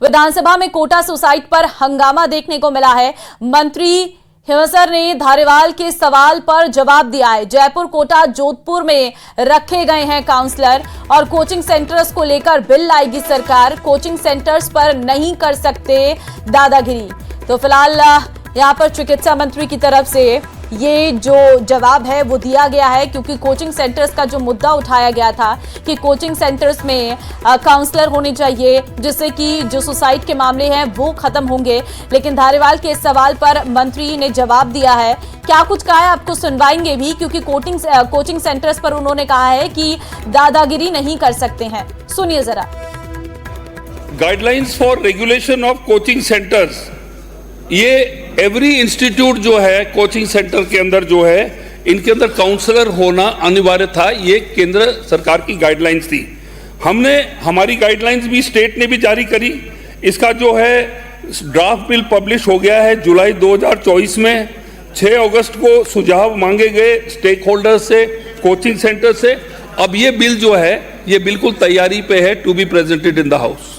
विधानसभा में कोटा सुसाइड पर हंगामा देखने को मिला है। मंत्री हिमसर ने धारीवाल के सवाल पर जवाब दिया है। जयपुर, कोटा, जोधपुर में रखे गए हैं काउंसलर और कोचिंग सेंटर्स को लेकर बिल लाएगी सरकार। कोचिंग सेंटर्स पर नहीं कर सकते दादागिरी। तो फिलहाल यहां पर चिकित्सा मंत्री की तरफ से ये जो जवाब है वो दिया गया है, क्योंकि कोचिंग सेंटर्स का जो मुद्दा उठाया गया था कि कोचिंग सेंटर्स में काउंसलर होने चाहिए जिससे कि जो सुसाइड के मामले हैं वो खत्म होंगे। लेकिन धारीवाल के इस सवाल पर मंत्री ने जवाब दिया है। क्या कुछ कहा है आपको सुनवाएंगे भी, क्योंकि कोचिंग सेंटर्स पर उन्होंने कहा है कि दादागिरी नहीं कर सकते हैं। सुनिए जरा। Guidelines for regulation of coaching centres, ये एवरी इंस्टीट्यूट जो है कोचिंग सेंटर के अंदर जो है इनके अंदर काउंसलर होना अनिवार्य था। ये केंद्र सरकार की गाइडलाइंस थी। हमारी गाइडलाइंस भी स्टेट ने भी जारी करी। इसका जो है ड्राफ्ट बिल पब्लिश हो गया है जुलाई 2024 में। 6 अगस्त को सुझाव मांगे गए स्टेक होल्डर से, कोचिंग सेंटर से। अब ये बिल जो है ये बिल्कुल तैयारी पे है to be presented in the house.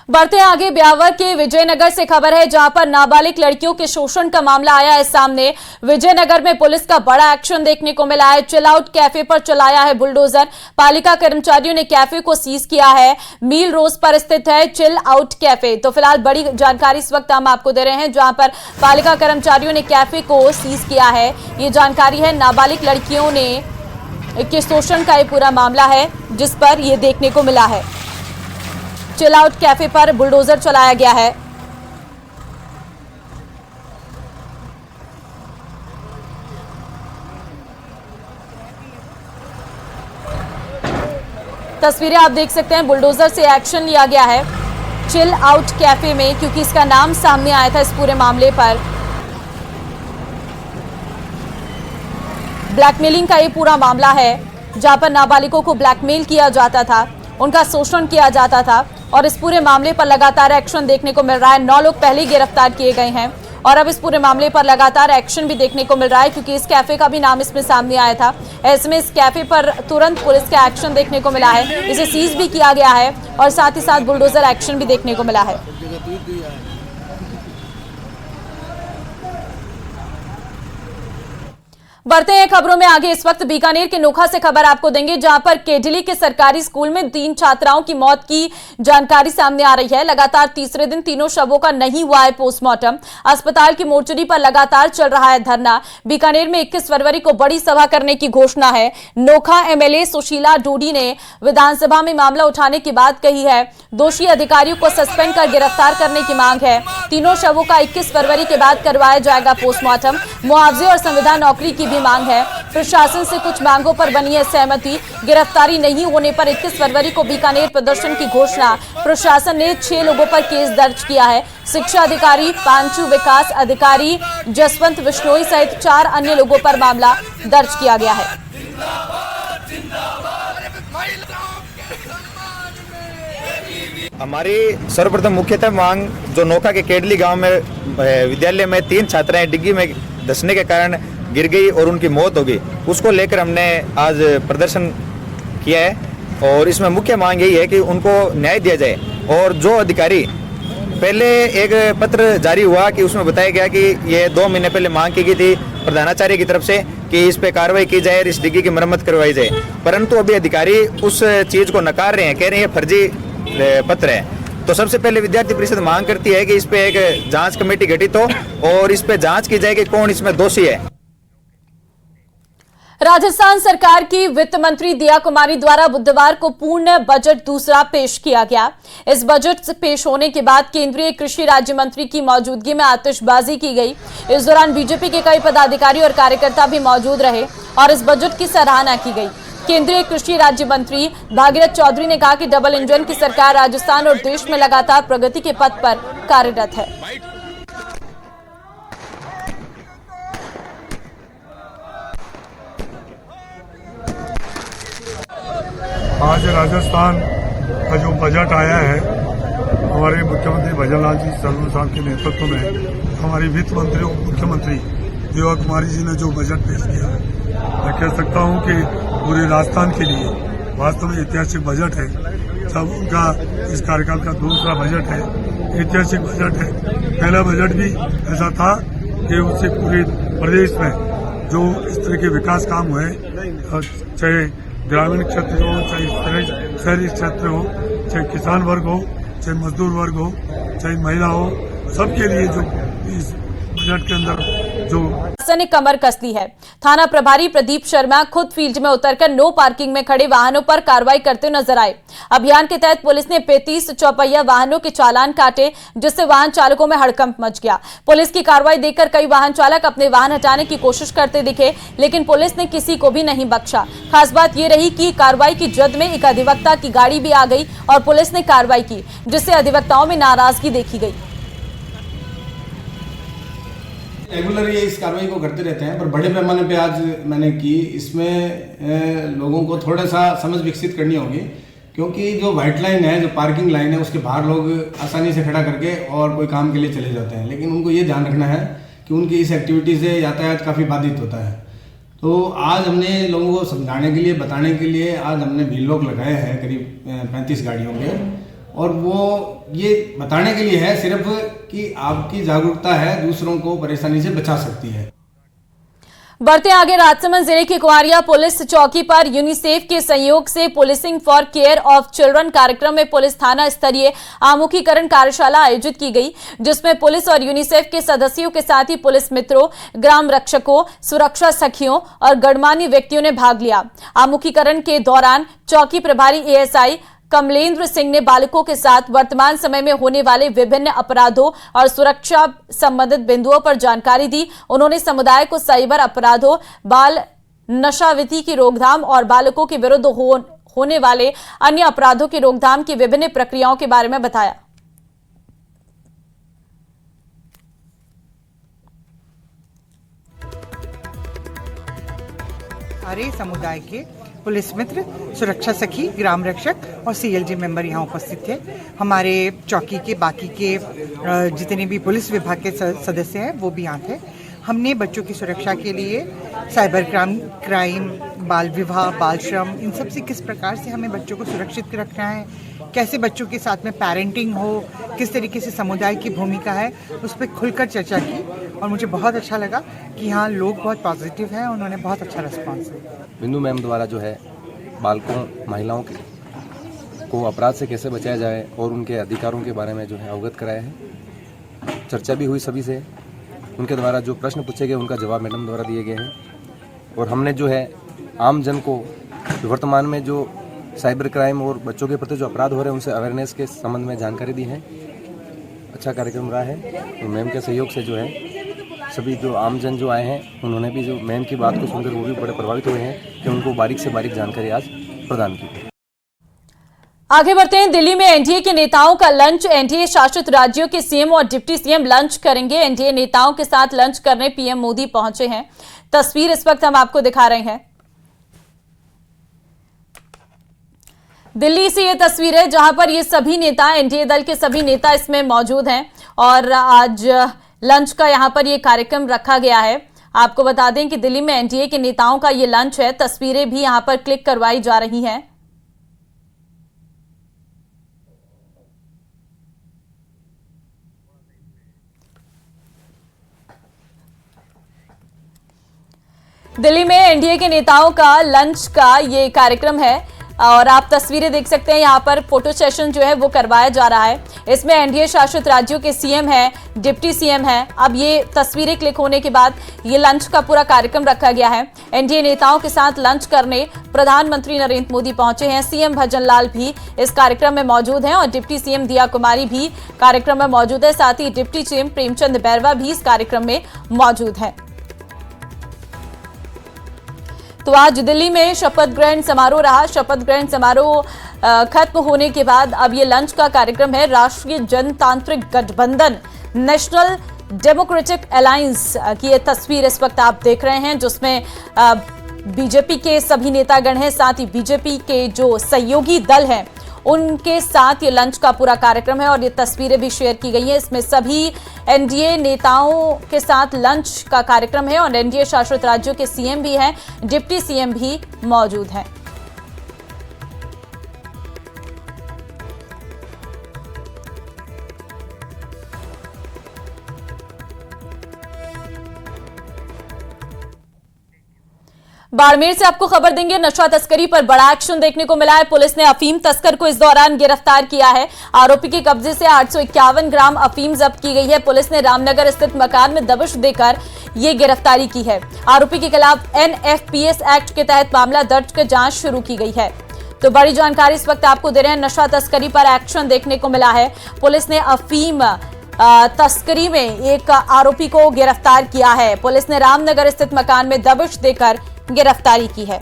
बढ़ते आगे, ब्यावर के विजयनगर से खबर है, जहां पर नाबालिग लड़कियों के शोषण का मामला आया है सामने। विजयनगर में पुलिस का बड़ा एक्शन देखने को मिला है। चिल आउट कैफे पर चलाया है बुलडोजर। पालिका कर्मचारियों ने कैफे को सीज किया है। मील रोड पर स्थित है चिल आउट कैफे। तो फिलहाल बड़ी जानकारी इस वक्त हम आपको दे रहे हैं, जहां पर पालिका कर्मचारियों ने कैफे को सीज किया है। ये जानकारी है, नाबालिग लड़कियों ने के शोषण का ये पूरा मामला है जिस पर यह देखने को मिला है। चिल आउट कैफे पर बुलडोजर चलाया गया है। तस्वीरें आप देख सकते हैं, बुलडोजर से एक्शन लिया गया है चिल आउट कैफे में, क्योंकि इसका नाम सामने आया था इस पूरे मामले पर। ब्लैकमेलिंग का ये पूरा मामला है, जहां पर नाबालिगों को ब्लैकमेल किया जाता था, उनका शोषण किया जाता था और इस पूरे मामले पर लगातार एक्शन देखने को मिल रहा है। 9 लोग पहले ही गिरफ्तार किए गए हैं और अब इस पूरे मामले पर लगातार एक्शन भी देखने को मिल रहा है, क्योंकि इस कैफे का भी नाम इसमें सामने आया था। ऐसे में इस कैफे पर तुरंत पुलिस का एक्शन देखने को मिला है। इसे सीज भी किया गया है और साथ ही साथ बुलडोजर एक्शन भी देखने को मिला है। बढ़ते हैं खबरों में आगे। इस वक्त बीकानेर के नोखा से खबर आपको देंगे, जहां पर केडली के सरकारी स्कूल में 3 छात्राओं की मौत की जानकारी सामने आ रही है। लगातार तीसरे दिन तीनों शवों का नहीं हुआ है पोस्टमार्टम। अस्पताल की मोर्चरी पर लगातार चल रहा है धरना। बीकानेर में 21 फरवरी को बड़ी सभा करने की घोषणा है। नोखा एमएलए सुशीला डोडी ने विधानसभा में मामला उठाने की बात कही है। दोषी अधिकारियों को सस्पेंड कर गिरफ्तार करने की मांग है। तीनों शवों का 21 फरवरी के बाद करवाया जाएगा पोस्टमार्टम। मुआवजे और संविदा नौकरी की भी मांग है। प्रशासन से कुछ मांगों पर बनी है सहमति। गिरफ्तारी नहीं होने पर 21 फरवरी को बीकानेर प्रदर्शन की घोषणा। प्रशासन ने 6 लोगों पर केस दर्ज किया है। शिक्षा अधिकारी, पांचू विकास अधिकारी, जसवंत बिश्नोई सहित 4 अन्य लोगों पर मामला दर्ज किया गया है। हमारी सर्वप्रथम मुख्यतः मांग जो नोखा के केडली गांव में विद्यालय में 3 छात्राएं डिग्गी में धंसने के कारण गिर गई और उनकी मौत हो गई, उसको लेकर हमने आज प्रदर्शन किया है। और इसमें मुख्य मांग यही है कि उनको न्याय दिया जाए। और जो अधिकारी, पहले एक पत्र जारी हुआ कि उसमें बताया गया कि ये 2 महीने पहले मांग की गई थी प्रधानाचार्य की तरफ से कि इस पे कार्रवाई की जाए और इस डिग्गी की मरम्मत करवाई जाए, परंतु अभी अधिकारी उस चीज को नकार रहे हैं, कह रहे हैं फर्जी पत्र है। तो सबसे पहले विद्यार्थी परिषद मांग करती है कि इस पे एक जांच कमेटी गठित हो और इस पे जांच की जाए कि कौन इसमें दोषी है। राजस्थान सरकार की वित्त मंत्री दिया कुमारी द्वारा बुधवार को पूर्ण बजट दूसरा पेश किया गया। इस बजट से पेश होने के बाद केंद्रीय कृषि राज्य मंत्री की मौजूदगी में आतिशबाजी की गई। इस दौरान बीजेपी के कई पदाधिकारी और कार्यकर्ता भी मौजूद रहे और इस बजट की सराहना की गई। केंद्रीय कृषि राज्य मंत्री भागीरथ चौधरी ने कहा कि डबल इंजन की सरकार राजस्थान और देश में लगातार प्रगति के पथ पर कार्यरत है। आज राजस्थान का जो बजट आया है, हमारे मुख्यमंत्री भजन लाल जी सलून साहब के नेतृत्व में हमारी वित्त मंत्री और मुख्यमंत्री दिया कुमारी जी ने जो बजट पेश किया है, मैं कह सकता हूं कि पूरे राजस्थान के लिए वास्तव में ऐतिहासिक बजट है। सब उनका इस कार्यकाल का दूसरा बजट है, ऐतिहासिक बजट है। पहला बजट भी ऐसा था कि उससे पूरे प्रदेश में जो इस तरह के विकास काम हुए, चाहे ग्रामीण क्षेत्र हो, चाहे शहरी क्षेत्र हो, चाहे किसान वर्ग हो, चाहे मजदूर वर्ग हो, चाहे महिला हो, सबके लिए जो इस बजट के अंदर जो ने कमर कस ली है। थाना प्रभारी प्रदीप शर्मा खुद फील्ड में उतरकर नो पार्किंग में खड़े वाहनों पर कार्रवाई करते नजर आए। अभियान के तहत पुलिस ने 35 चौपहिया वाहनों के चालान काटे, जिससे वाहन चालकों में हड़कंप मच गया। पुलिस की कार्रवाई देखकर कई वाहन चालक अपने वाहन हटाने की कोशिश करते दिखे, लेकिन पुलिस ने किसी को भी नहीं बख्शा। खास बात यह रही कि कार्रवाई की जद में एक अधिवक्ता की गाड़ी भी आ गई और पुलिस ने कार्रवाई की, जिससे अधिवक्ताओं में नाराजगी देखी गई। रेगुलर ये इस कार्रवाई को करते रहते हैं, पर बड़े पैमाने पे आज मैंने की। इसमें लोगों को थोड़ा सा समझ विकसित करनी होगी, क्योंकि जो व्हाइट लाइन है, जो पार्किंग लाइन है, उसके बाहर लोग आसानी से खड़ा करके और कोई काम के लिए चले जाते हैं, लेकिन उनको ये ध्यान रखना है कि उनकी इस एक्टिविटी से यातायात काफ़ी बाधित होता है। तो आज हमने लोगों को समझाने के लिए, बताने के लिए आज हमने व्हील लॉक लगाए हैं करीब 35 गाड़ियों के, और वो ये बताने के लिए है सिर्फ कि आपकी जागरूकता है दूसरों को परेशानी से बचा सकती है। बढ़ते आगे, राजसमंद जिले की कुंवारिया पुलिस चौकी पर यूनिसेफ के सहयोग से policing for care of children कार्यक्रम में पुलिस थाना स्तरीय आमुखीकरण कार्यशाला आयोजित की गई, जिसमें पुलिस और यूनिसेफ के सदस्यों के साथ ही पुलिस मित्रों, ग्राम रक्षकों, सुरक्षा सखियों और गणमान्य व्यक्तियों ने भाग लिया। आमुखीकरण के दौरान चौकी प्रभारी एएसआई कमलेंद्र सिंह ने बालकों के साथ वर्तमान समय में होने वाले विभिन्न अपराधों और सुरक्षा संबंधित बिंदुओं पर जानकारी दी। उन्होंने समुदाय को साइबर अपराधों, बाल नशाविधि की रोकथाम और बालकों के विरुद्ध होने वाले अन्य अपराधों की रोकथाम की विभिन्न प्रक्रियाओं के बारे में बताया। सारे समुदाय के पुलिस मित्र, सुरक्षा सखी, ग्राम रक्षक और सीएलजी मेंबर यहाँ उपस्थित थे। हमारे चौकी के बाकी के जितने भी पुलिस विभाग के सदस्य हैं वो भी यहाँ थे। हमने बच्चों की सुरक्षा के लिए साइबर क्राइम, बाल विवाह, बाल श्रम, इन सब से किस प्रकार से हमें बच्चों को सुरक्षित रखना है, कैसे बच्चों के साथ में पेरेंटिंग हो, किस तरीके से समुदाय की भूमिका है, उस पर खुलकर चर्चा की। और मुझे बहुत अच्छा लगा कि यहाँ लोग बहुत पॉजिटिव हैं, उन्होंने बहुत अच्छा रिस्पॉन्स दिया। बिंदु मैम द्वारा जो है बालकों, महिलाओं को अपराध से कैसे बचाया जाए और उनके अधिकारों के बारे में जो है अवगत कराया है। चर्चा भी हुई सभी से, उनके द्वारा जो प्रश्न पूछे गए उनका जवाब मैडम द्वारा दिए गए हैं, और हमने जो है आम जन को वर्तमान में जो साइबर क्राइम और बच्चों के प्रति जो अपराध हो रहे हैं उनसे अवेयरनेस के संबंध में जानकारी दी है। अच्छा कार्यक्रम रहा है, तो मैम के सहयोग से जो है सभी जो आमजन जो आए हैं उन्होंने भी जो मैम की बात को सुनकर वो भी बड़े प्रभावित हुए हैं कि उनको बारीक से बारीक जानकारी आज प्रदान की। आगे बढ़ते हैं। दिल्ली में एनडीए के नेताओं का लंच। एनडीए शासित राज्यों के सीएम और डिप्टी सीएम लंच करेंगे। एनडीए नेताओं के साथ लंच करने पीएम मोदी पहुंचे हैं। तस्वीर इस वक्त हम आपको दिखा रहे हैं। दिल्ली से ये तस्वीर है जहां पर ये सभी नेता, एनडीए दल के सभी नेता इसमें मौजूद हैं और आज लंच का यहां पर ये कार्यक्रम रखा गया है। आपको बता दें कि दिल्ली में एनडीए के नेताओं का ये लंच है। तस्वीरें भी यहां पर क्लिक करवाई जा रही हैं। दिल्ली में एनडीए के नेताओं का लंच का ये कार्यक्रम है और आप तस्वीरें देख सकते हैं। यहाँ पर फोटो सेशन जो है वो करवाया जा रहा है। इसमें एनडीए शासित राज्यों के सीएम हैं, डिप्टी सीएम हैं। अब ये तस्वीरें क्लिक होने के बाद ये लंच का पूरा कार्यक्रम रखा गया है। एनडीए नेताओं के साथ लंच करने प्रधानमंत्री नरेंद्र मोदी पहुंचे हैं। सीएम भजन लाल भी इस कार्यक्रम में मौजूद हैं और डिप्टी सीएम दिया कुमारी भी कार्यक्रम में मौजूद है। साथ ही डिप्टी सीएम प्रेमचंद बैरवा भी इस कार्यक्रम में मौजूद है। तो आज दिल्ली में शपथ ग्रहण समारोह रहा। शपथ ग्रहण समारोह खत्म होने के बाद अब ये लंच का कार्यक्रम है। राष्ट्रीय जनतांत्रिक गठबंधन, नेशनल डेमोक्रेटिक अलायंस की ये तस्वीर इस वक्त आप देख रहे हैं, जिसमें बीजेपी के सभी नेतागण हैं, साथ ही बीजेपी के जो सहयोगी दल हैं उनके साथ ये लंच का पूरा कार्यक्रम है और ये तस्वीरें भी शेयर की गई हैं। इसमें सभी एनडीए नेताओं के साथ लंच का कार्यक्रम है और एनडीए शासित राज्यों के सीएम भी हैं, डिप्टी सीएम भी मौजूद हैं। बाड़मेर से आपको खबर देंगे, नशा तस्करी पर बड़ा एक्शन देखने को मिला है। पुलिस ने अफीम तस्कर को इस दौरान गिरफ्तार किया है। आरोपी के कब्जे से 851 ग्राम अफीम जब्त की गई है। पुलिस ने रामनगर स्थित मकान में दबिश देकर ये गिरफ्तारी की है। आरोपी के खिलाफ NFPS एक्ट के तहत मामला दर्ज कर जांच शुरू की गई है। तो बड़ी जानकारी इस वक्त आपको दे रहे हैं, नशा तस्करी पर एक्शन देखने को मिला है। पुलिस ने अफीम तस्करी में एक आरोपी को गिरफ्तार किया है। पुलिस ने रामनगर स्थित मकान में दबिश देकर गिरफ्तारी की है।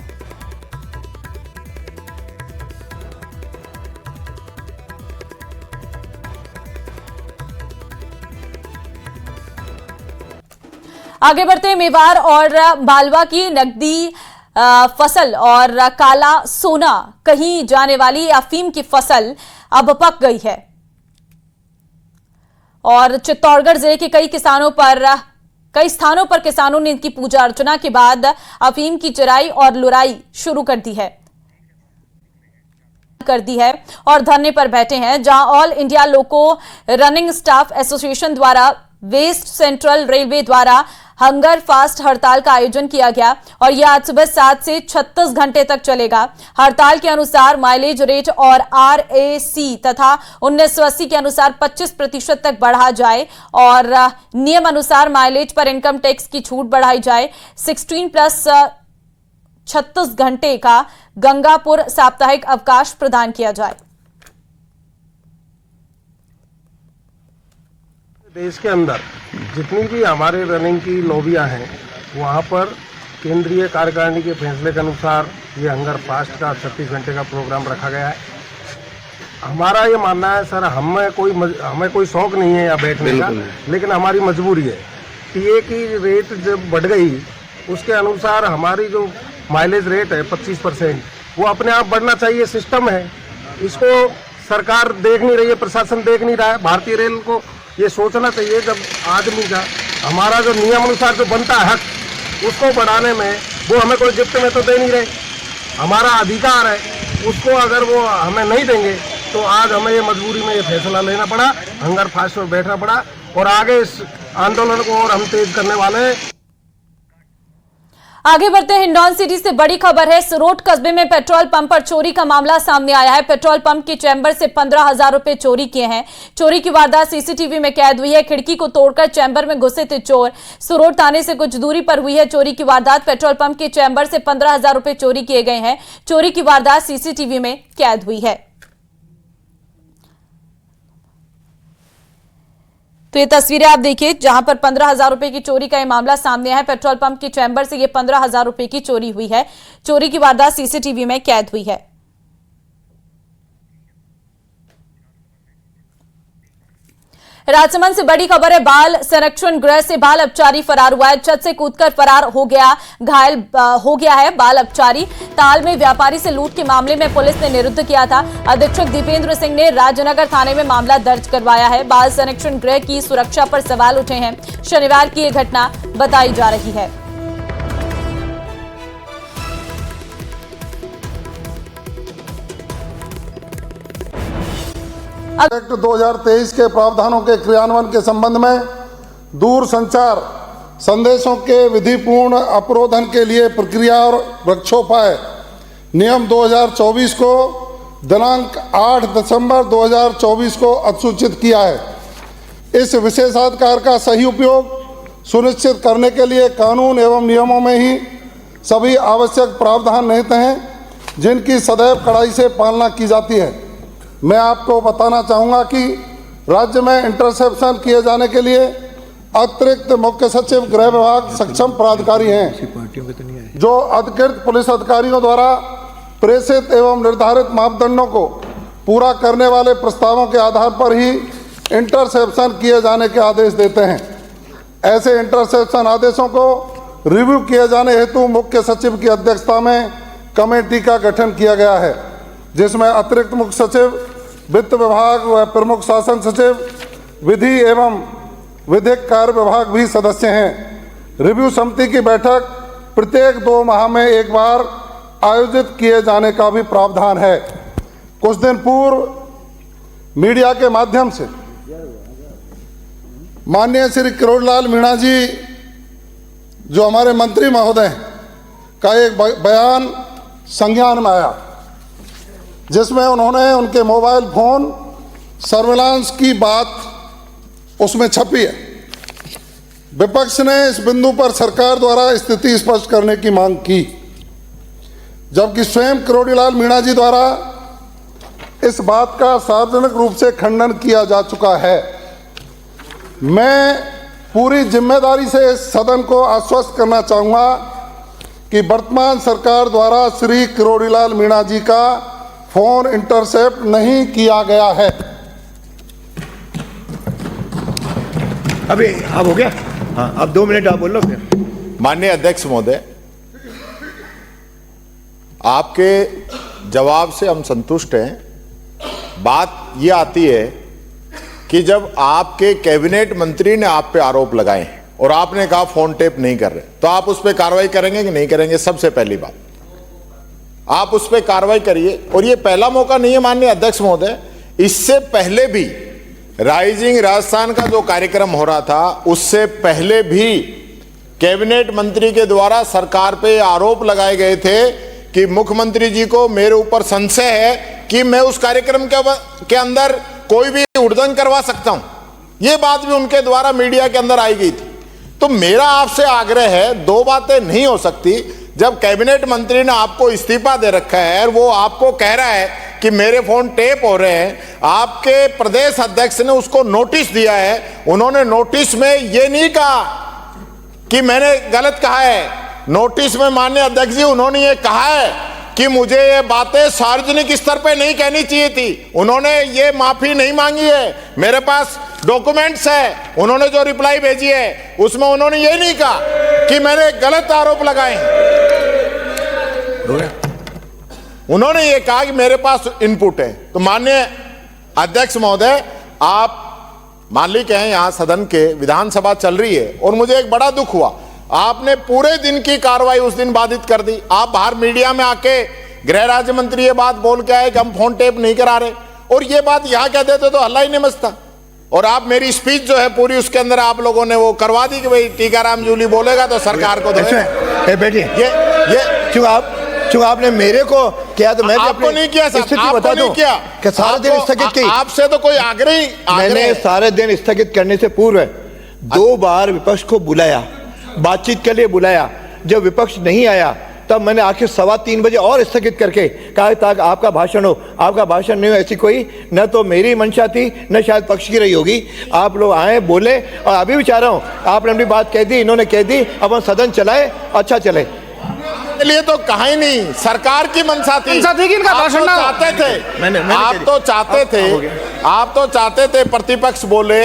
आगे बढ़ते हैं, मेवाड़ और मालवा की नकदी फसल और काला सोना कहीं जाने वाली अफीम की फसल अब पक गई है और चित्तौड़गढ़ जिले के कई स्थानों पर किसानों ने इनकी पूजा अर्चना के बाद अफीम की चराई और लुराई शुरू कर दी है और धरने पर बैठे हैं, जहां ऑल इंडिया लोको रनिंग स्टाफ एसोसिएशन द्वारा वेस्ट सेंट्रल रेलवे द्वारा हंगर फास्ट हड़ताल का आयोजन किया गया और यह आज सुबह 7 से 36 घंटे तक चलेगा। हड़ताल के अनुसार माइलेज रेट और RAC तथा 1980 के अनुसार 25% तक बढ़ा जाए और नियम अनुसार माइलेज पर इनकम टैक्स की छूट बढ़ाई जाए। 16+36 घंटे का गंगापुर साप्ताहिक अवकाश प्रदान किया जाए। देश के अंदर जितनी भी हमारे रनिंग की लॉबियां हैं, वहाँ पर केंद्रीय कार्यकारिणी के फैसले के अनुसार ये हंगर फास्ट का 36 घंटे का प्रोग्राम रखा गया है। हमारा ये मानना है सर, हमें कोई शौक नहीं है यहाँ बैठने का, लेकिन हमारी मजबूरी है। टीए की रेट जब बढ़ गई, उसके अनुसार हमारी जो माइलेज रेट है 25%, वो अपने आप बढ़ना चाहिए। सिस्टम है, इसको सरकार देख नहीं रही है, प्रशासन देख नहीं रहा है। भारतीय रेल को ये सोचना चाहिए, जब आदमी का हमारा जो नियम अनुसार जो बनता है हक, उसको बढ़ाने में वो हमें कोई गिफ्ट में तो दे नहीं रहे। हमारा अधिकार है, उसको अगर वो हमें नहीं देंगे तो आज हमें ये मजबूरी में ये फैसला लेना पड़ा, हंगर फास्ट पर बैठना पड़ा और आगे इस आंदोलन को और हम तेज करने वाले हैं। आगे बढ़ते हैं, हिंडौन सिटी से बड़ी खबर है। सरोट कस्बे में पेट्रोल पंप पर चोरी का मामला सामने आया है। पेट्रोल पंप के चैम्बर से 15,000 रुपए चोरी किए हैं। चोरी की वारदात सीसीटीवी में कैद हुई है। खिड़की को तोड़कर चैम्बर में घुसे थे चोर। सरोट थाने से कुछ दूरी पर हुई है चोरी की वारदात। पेट्रोल पंप के चैम्बर से 15,000 रुपए चोरी किए गए हैं। चोरी की वारदात सीसीटीवी में कैद हुई है। तो ये तस्वीरें आप देखिए, जहां पर 15,000 रुपए की चोरी का ये मामला सामने है। पेट्रोल पंप के चैम्बर से ये 15,000 रुपए की चोरी हुई है। चोरी की वारदात सीसीटीवी में कैद हुई है। राजसमंद से बड़ी खबर है। बाल संरक्षण गृह से बाल अपचारी फरार हुआ है। छत से कूदकर फरार हो गया, घायल हो गया है बाल अपचारी। ताल में व्यापारी से लूट के मामले में पुलिस ने निरुद्ध किया था। अधीक्षक दीपेंद्र सिंह ने राजनगर थाने में मामला दर्ज करवाया है। बाल संरक्षण गृह की सुरक्षा पर सवाल उठे हैं। शनिवार की यह घटना बताई जा रही है। एक्ट 2023 के प्रावधानों के क्रियान्वयन के संबंध में दूर संचार संदेशों के विधिपूर्ण अपरोधन के लिए प्रक्रिया और रक्षोपाय नियम 2024 को दिनांक 8 दिसंबर 2024 को अधिसूचित किया है। इस विशेषाधिकार का सही उपयोग सुनिश्चित करने के लिए कानून एवं नियमों में ही सभी आवश्यक प्रावधान निहित हैं, जिनकी सदैव कड़ाई से पालना की जाती है। मैं आपको बताना चाहूँगा कि राज्य में इंटरसेप्शन किए जाने के लिए अतिरिक्त मुख्य सचिव गृह विभाग सक्षम प्राधिकारी हैं, जो अधिकृत पुलिस अधिकारियों द्वारा प्रेषित एवं निर्धारित मापदंडों को पूरा करने वाले प्रस्तावों के आधार पर ही इंटरसेप्शन किए जाने के आदेश देते हैं। ऐसे इंटरसेप्शन आदेशों को रिव्यू किए जाने हेतु मुख्य सचिव की अध्यक्षता में कमेटी का गठन किया गया है, जिसमें अतिरिक्त मुख्य सचिव, वित्त विभाग व प्रमुख शासन सचिव, विधि एवं विधिक कार्य विभाग भी सदस्य हैं। रिव्यू समिति की बैठक प्रत्येक 2 माह में एक बार आयोजित किए जाने का भी प्रावधान है। कुछ दिन पूर्व मीडिया के माध्यम से माननीय श्री किरोड़लाल मीणा जी, जो हमारे मंत्री महोदय हैं, का एक बयान संज्ञान में आया, जिसमें उन्होंने उनके मोबाइल फोन सर्विलांस की बात उसमें छपी है। विपक्ष ने इस बिंदु पर सरकार द्वारा स्थिति स्पष्ट करने की मांग की, जबकि स्वयं किरोड़ीलाल मीणा जी द्वारा इस बात का सार्वजनिक रूप से खंडन किया जा चुका है। मैं पूरी जिम्मेदारी से इस सदन को आश्वस्त करना चाहूँगा कि वर्तमान सरकार द्वारा श्री किरोड़ीलाल मीणा जी का फोन इंटरसेप्ट नहीं किया गया है। अभी अब हो गया, हाँ अब 2 मिनट आप बोल लो फिर। माननीय अध्यक्ष महोदय, आपके जवाब से हम संतुष्ट हैं। बात ये आती है कि जब आपके कैबिनेट मंत्री ने आप पे आरोप लगाए और आपने कहा फोन टेप नहीं कर रहे, तो आप उस पर कार्रवाई करेंगे कि नहीं करेंगे? सबसे पहली बात, आप उस पर कार्रवाई करिए। और ये पहला मौका नहीं है माननीय अध्यक्ष महोदय, इससे पहले भी राइजिंग राजस्थान का जो कार्यक्रम हो रहा था, उससे पहले भी कैबिनेट मंत्री के द्वारा सरकार पे आरोप लगाए गए थे कि मुख्यमंत्री जी को मेरे ऊपर संशय है कि मैं उस कार्यक्रम के अंदर कोई भी उड़दंग करवा सकता हूं। यह बात भी उनके द्वारा मीडिया के अंदर आई गई थी। तो मेरा आपसे आग्रह है, 2 बातें नहीं हो सकती। जब कैबिनेट मंत्री ने आपको इस्तीफा दे रखा है और वो आपको कह रहा है कि मेरे फोन टेप हो रहे हैं, आपके प्रदेश अध्यक्ष ने उसको नोटिस दिया है। उन्होंने नोटिस में ये नहीं कहा कि मैंने गलत कहा है, नोटिस में माननीय अध्यक्ष जी उन्होंने ये कहा है कि मुझे ये बातें सार्वजनिक स्तर पे नहीं कहनी चाहिए थी। उन्होंने ये माफी नहीं मांगी है, मेरे पास डॉक्यूमेंट्स है। उन्होंने जो रिप्लाई भेजी है उसमें उन्होंने ये नहीं कहा कि मैंने गलत आरोप लगाए हैं। उन्होंने ये कहा कि मेरे पास इनपुट है। तो माननीय अध्यक्ष महोदय, आप मालिक हैं यहाँ सदन के, विधानसभा चल रही है और मुझे एक बड़ा दुख हुआ, आपने पूरे दिन की कार्रवाई उस दिन बाधित कर दी। आप बाहर मीडिया में आके गृह राज्य मंत्री ये बात बोल के आए कि हम फोन टेप नहीं करा रहे, और ये बात यहाँ कह देते तो हल्ला ही नहीं मचता। और आप मेरी स्पीच जो है पूरी, उसके अंदर आप लोगों ने वो करवा दी कि भाई टीकाराम जूली बोलेगा तो सरकार को बैठिए। ये क्यों आपने मेरे को किया तो मैं आपको नहीं किया सर, स्थिति बता दूं कि सारे दिन स्थगित की। आपसे तो कोई आग्रह मैंने सारे दिन स्थगित करने से पूर्व 2 बार विपक्ष को बुलाया, बातचीत के लिए बुलाया। जब विपक्ष नहीं आया तब मैंने आखिर 3:15 बजे और स्थगित करके कहा ताकि आपका भाषण हो। आपका भाषण नहीं हो, ऐसी कोई न तो मेरी मंशा थी न शायद पक्ष की रही होगी। आप लोग आए, बोले, और अभी भी चाह रहा हूं, आपने अपनी बात कह दी, इन्होंने कह दी, अब हम सदन चलाए, अच्छा चले। लिए तो कहा ही नहीं, सरकार की मंशा थी कि इनका भाषण ना चाहते थे। आप तो चाहते थे प्रतिपक्ष बोले,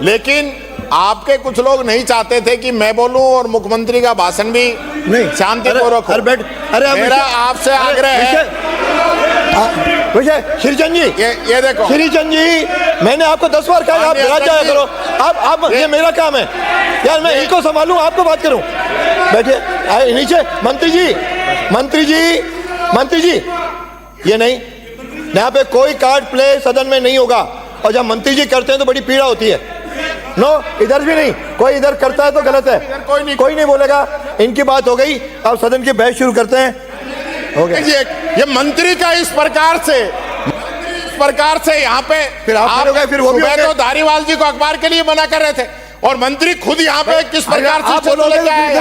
लेकिन आपके कुछ लोग नहीं चाहते थे कि मैं बोलूं और मुख्यमंत्री का भाषण भी शांतिपूर्वक हो। मेरा आपसे आग्रह है श्रीचंद जी, ये देखो श्रीचंद जी, मैंने आपको 10 बार कहा आप विराज जाया करो। आप ये मेरा काम है यार, मैं इनको संभालूं, आपको बात करूं। बैठे नीचे। मंत्री जी, ये नहीं, यहाँ पे कोई कार्ड प्ले सदन में नहीं होगा, और जब मंत्री जी करते हैं तो बड़ी पीड़ा होती है। नो, इधर भी नहीं, कोई इधर करता है तो गलत है, कोई नहीं बोलेगा। इनकी बात हो गई, अब सदन की बहस शुरू करते हैं। हो गया। ये मंत्री का इस प्रकार से यहाँ पे फिर आप फिर वो भी तो धारीवाल जी को अखबार के लिए मना कर रहे थे, और मंत्री खुद यहाँ पे किस प्रकार से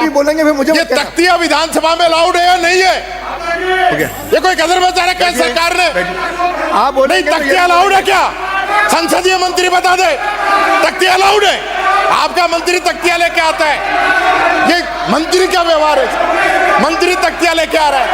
बोलेंगे फिर मुझे ये तख्तियां विधानसभा में अलाउड है या नहीं है? ये कोई गदर बचा रखा है सरकार ने? आप बोले नहीं, तख्तियां अलाउड है क्या? संसदीय मंत्री बता दे, तख्तियां अलाउड है? आपका मंत्री तख्तियां लेके आता है, ये मंत्री का व्यवहार है। मंत्री तख्तियां लेके आ रहा है।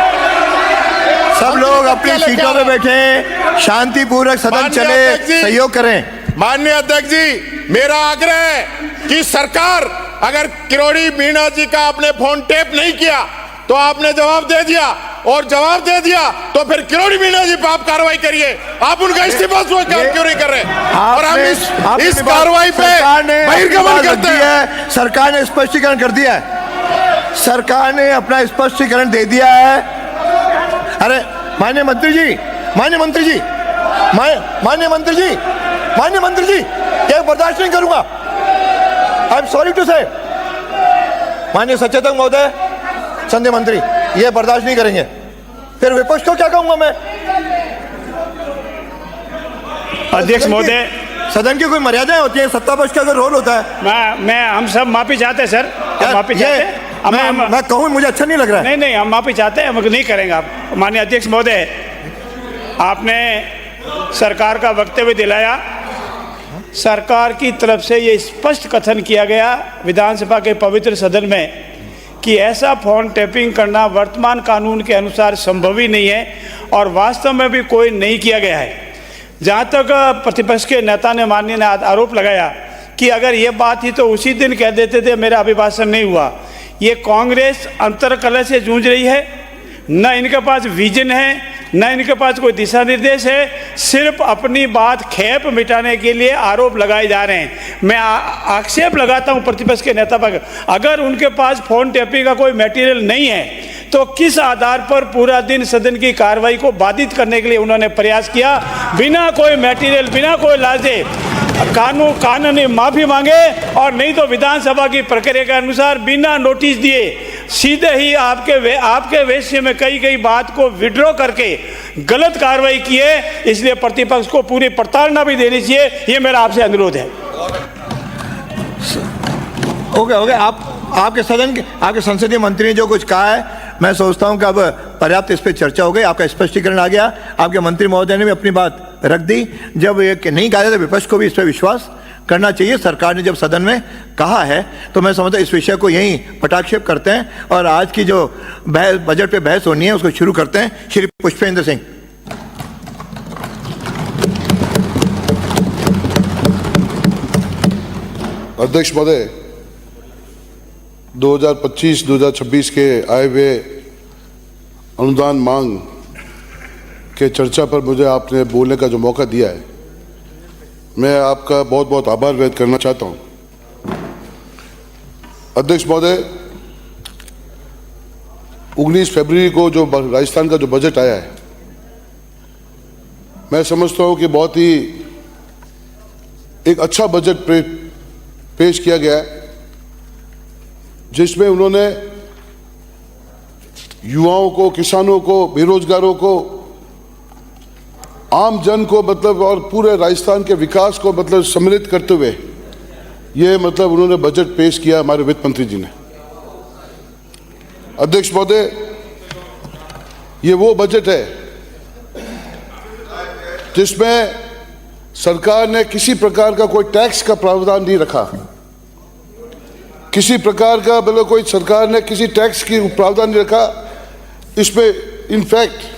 सब लोग अपनी सीटों पे बैठे, शांतिपूर्वक सदन चले, सहयोग करें। माननीय अध्यक्ष जी, मेरा आग्रह है कि सरकार, अगर किरोड़ी मीणा जी का आपने फोन टेप नहीं किया तो आपने जवाब दे दिया, और जवाब दे दिया तो फिर किरोड़ी मीणा जी पर आप कार्रवाई करिए। आप उनका इस्तीफा क्यों नहीं कर रहे? और हम इस कार्रवाई पे बहिर्गमन करते हैं। सरकार ने स्पष्टीकरण कर दिया है, सरकार ने अपना स्पष्टीकरण दे दिया है। अरे माननीय मंत्री जी, ये बर्दाश्त नहीं करूंगा। आई एम सॉरी टू से। माननीय सचेतक महोदय, संध्या मंत्री, ये बर्दाश्त नहीं करेंगे। फिर विपक्ष को क्या कहूंगा मैं? अध्यक्ष महोदय, सदन की कोई मर्यादाएं होती हैं, सत्ता पक्ष का कोई रोल होता है। मैं हम सब माफी चाहते हैं सर, माफी चाहते हैं। मैं कहूँ मुझे अच्छा नहीं लग रहा है। नहीं, हम माफी चाहते हैं, हम नहीं करेंगे। आप माननीय अध्यक्ष महोदय, आपने सरकार का वक्तव्य दिलाया। सरकार की तरफ से ये स्पष्ट कथन किया गया विधानसभा के पवित्र सदन में कि ऐसा फोन टैपिंग करना वर्तमान कानून के अनुसार संभव ही नहीं है और वास्तव में भी कोई नहीं किया गया है। जहाँ तक प्रतिपक्ष के नेता ने माननीय ने आरोप लगाया कि अगर ये बात ही तो उसी दिन कह देते थे मेरा अभिभाषण नहीं हुआ। ये कांग्रेस अंतर्कलह से जूझ रही है, न इनके पास विजन है, न इनके पास कोई दिशा निर्देश है, सिर्फ अपनी बात खेप मिटाने के लिए आरोप लगाए जा रहे हैं। मैं आक्षेप लगाता हूं प्रतिपक्ष के नेता पर, अगर उनके पास फोन टैपिंग का कोई मटेरियल नहीं है तो किस आधार पर पूरा दिन सदन की कार्रवाई को बाधित करने के लिए उन्होंने प्रयास किया? बिना कोई मटेरियल, बिना कोई लाजे कानूनी माफी मांगे और नहीं तो विधानसभा की प्रक्रिया के अनुसार बिना नोटिस दिए सीधे ही आपके वेश्य में कई बात को विड्रॉ करके गलत कार्रवाई किए। इसलिए प्रतिपक्ष को पूरी प्रताड़ना भी देनी चाहिए, ये मेरा आपसे अनुरोध है। ओके, आपके संसदीय मंत्री ने जो कुछ कहा है, मैं सोचता हूं कि अब पर्याप्त इस पर चर्चा हो गई। आपका स्पष्टीकरण आ गया, आपके मंत्री महोदय ने भी अपनी बात रख दी। जब ये नहीं कहा जाता, विपक्ष को भी इस पर विश्वास करना चाहिए। सरकार ने जब सदन में कहा है तो मैं समझता इस विषय को यहीं पटाक्षेप करते हैं और आज की जो बजट पे बहस होनी है उसको शुरू करते हैं। श्री पुष्पेंद्र सिंह। अध्यक्ष महोदय, 2025-2026 के आए हुए अनुदान मांग के चर्चा पर मुझे आपने बोलने का जो मौका दिया है, मैं आपका बहुत बहुत आभार व्यक्त करना चाहता हूं। अध्यक्ष महोदय, 19 फरवरी को जो राजस्थान का जो बजट आया है, मैं समझता हूं कि बहुत ही एक अच्छा बजट पेश किया गया है, जिसमें उन्होंने युवाओं को, किसानों को, बेरोजगारों को, आम जन को मतलब और पूरे राजस्थान के विकास को मतलब सम्मिलित करते हुए ये मतलब उन्होंने बजट पेश किया हमारे वित्त मंत्री जी ने। अध्यक्ष महोदय, ये वो बजट है जिसमें सरकार ने किसी प्रकार का कोई टैक्स का प्रावधान नहीं रखा, किसी प्रकार का मतलब कोई सरकार ने किसी टैक्स की प्रावधान नहीं रखा। इसमें इनफैक्ट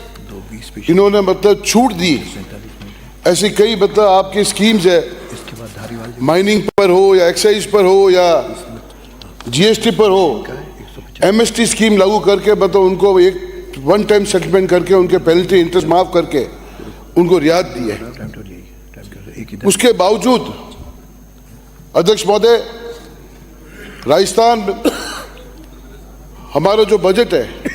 इन्होंने मतलब छूट दी। ऐसी कई मतलब आपकी स्कीम्स है, माइनिंग पर हो या एक्साइज पर हो या जीएसटी पर हो, एमएसटी स्कीम लागू करके मतलब उनको एक वन टाइम सेटलमेंट करके उनके पेनल्टी इंटरेस्ट माफ करके उनको रियायत दी है। उसके बावजूद अध्यक्ष महोदय, राजस्थान हमारा जो बजट है